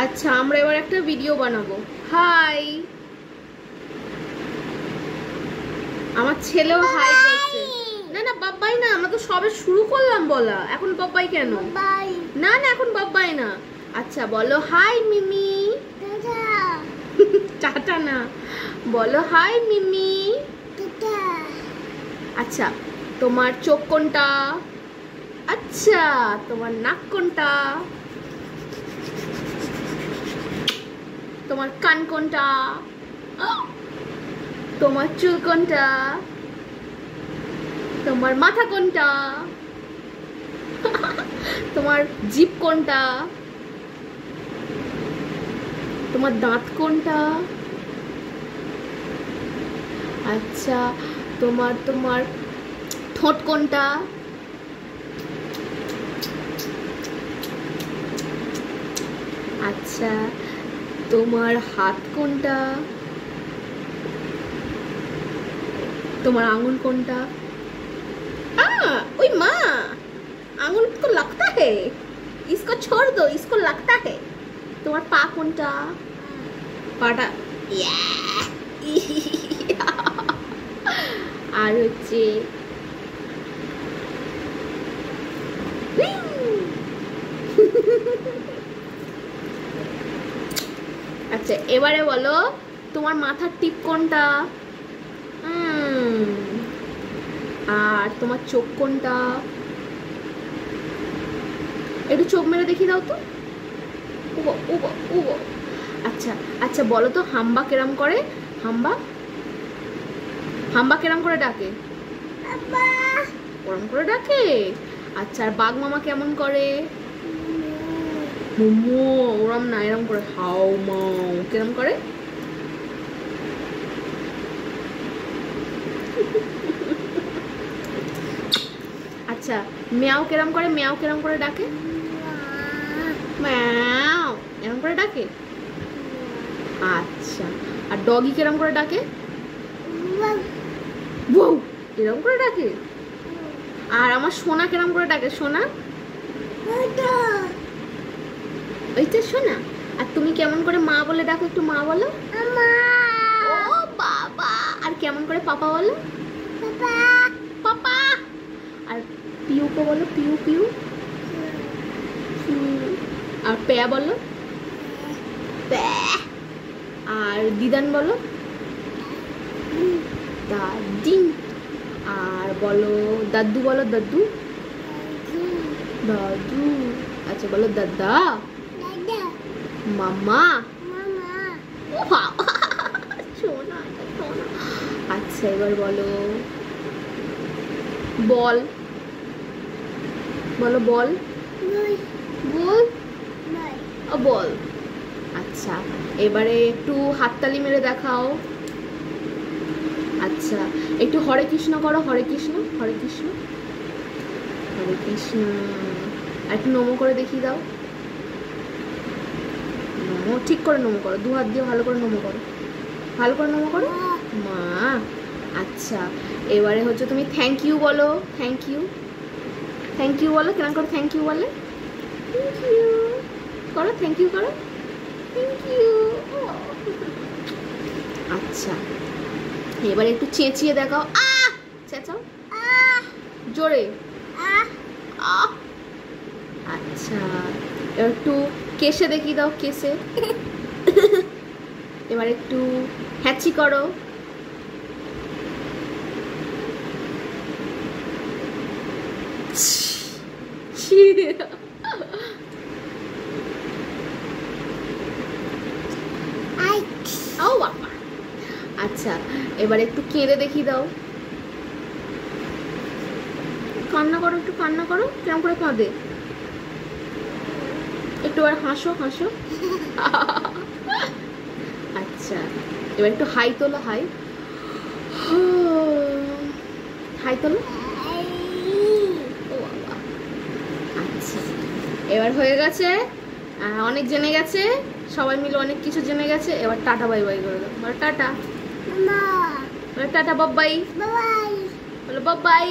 আচ্ছা আমরা এবার একটা ভিডিও বানাবো। হাই, আমার ছেলেও হাই বলছে। না না বাবাই না, আমরা তো সবে শুরু করলাম বলা, এখন বাবাই কেন? না না এখন বাবাই না। আচ্ছা বলো হাই মিমি। টাটা না, বলো হাই মিমি। আচ্ছা তোমার চোখ কোনটা? আচ্ছা তোমার নাক কোনটা? তোমার কান কোনটা? তোমার চুল কোনটা? তোমার মাথা কোনটা? তোমার জিভ কোনটা? তোমার দাঁত কোনটা? আচ্ছা তোমার তোমার ঠোঁট কোনটা? আচ্ছা তোমার হাত কোনটা? তোমার आंगुल কোনটা? ओए माँ, आंगुल को लगता है, इसको छोड़ दो, इसको लगता है। তোমার পা কোনটা? পাটা আর হচ্ছে আচ্ছা এবারে বলো তোমার মাথার টিপ কোনটা? আর তোমার চোখ কোনটা? একটু চোখ মেরে দেখিয়ে দাও তো। Hugo Hugo Hugo. আচ্ছা আচ্ছা বলো তো হাম্বা কেরাম করে? হাম্বা হাম্বা কেরাম করে ডাকে? ওরম করে ডাকে। আচ্ছা আর বাঘ মামা কেমন করে? মোমো ওরম না, এরম করে হাও মাও। কেরম করে? আচ্ছা ম্যাও কেরম করে? ম্যাও কেরম করে ডাকে? ম্যাও এরম করে ডাকে। আচ্ছা আর ডগি কেরম করে ডাকে? বউ এরম করে ডাকে। আর আমার সোনা কেরম করে ডাকে? সোনা ওইটা সোনা। আর তুমি কেমন করে মা বলে ডাকো? একটু মা বলো। ও বাবা। আর কেমন করে পাপা বলো? পাপা। আর পিউকে বলো পিউ পিউ। আর প্যা বলো। আর দিদান বলো দাদি। আর বলো দাদু বলো দাদু দাদু। আচ্ছা বলো দাদা মামা। ও বাবা শোনা শোনা। আচ্ছা এবার বলো বল। বলো বল বল বল। আচ্ছা এবারে একটু হাততালি মেরে দেখাও। আচ্ছা একটু হরে কৃষ্ণ করো। হরে কৃষ্ণ হরে কৃষ্ণ হরে কৃষ্ণ। আর একটু নমো করে দেখিয়ে দাও। নমো ঠিক করে নমো করো, দু হাত দিয়ে ভালো করে নমো করো, ভালো করে নমো করো মা। আচ্ছা এবারে হচ্ছে তুমি থ্যাংক ইউ বলো। থ্যাংক ইউ থ্যাংক ইউ বলো। কেমন করে থ্যাংক ইউ বলে? থ্যাংক ইউ করো, থ্যাংক ইউ করো, থ্যাংক ইউ। আচ্ছা এবারে একটু চেঁচিয়ে দেখাও। চেঁচাও জোরে। আচ্ছা এবার একটু কেসে দেখিয়ে দাও। কেসে। এবার একটু হ্যাচি করো। ও বাবা। আচ্ছা এবার একটু কেঁদে দেখিয়ে দাও। কান্না করো, একটু কান্না করো। কেমন করে কাঁদে? একটু আর হাসো হাসো। আচ্ছা এবার একটু হাই তোলো। হাই হাই তোলো। ও বাবা। আচ্ছা এবার হয়ে গেছে, অনেক জেনে গেছে, সবাই মিলে অনেক কিছু জেনে গেছে। এবার টাটা বাই বাই করে দাও। বলো টাটা। টাটা বাবাই। বলো বাবাই।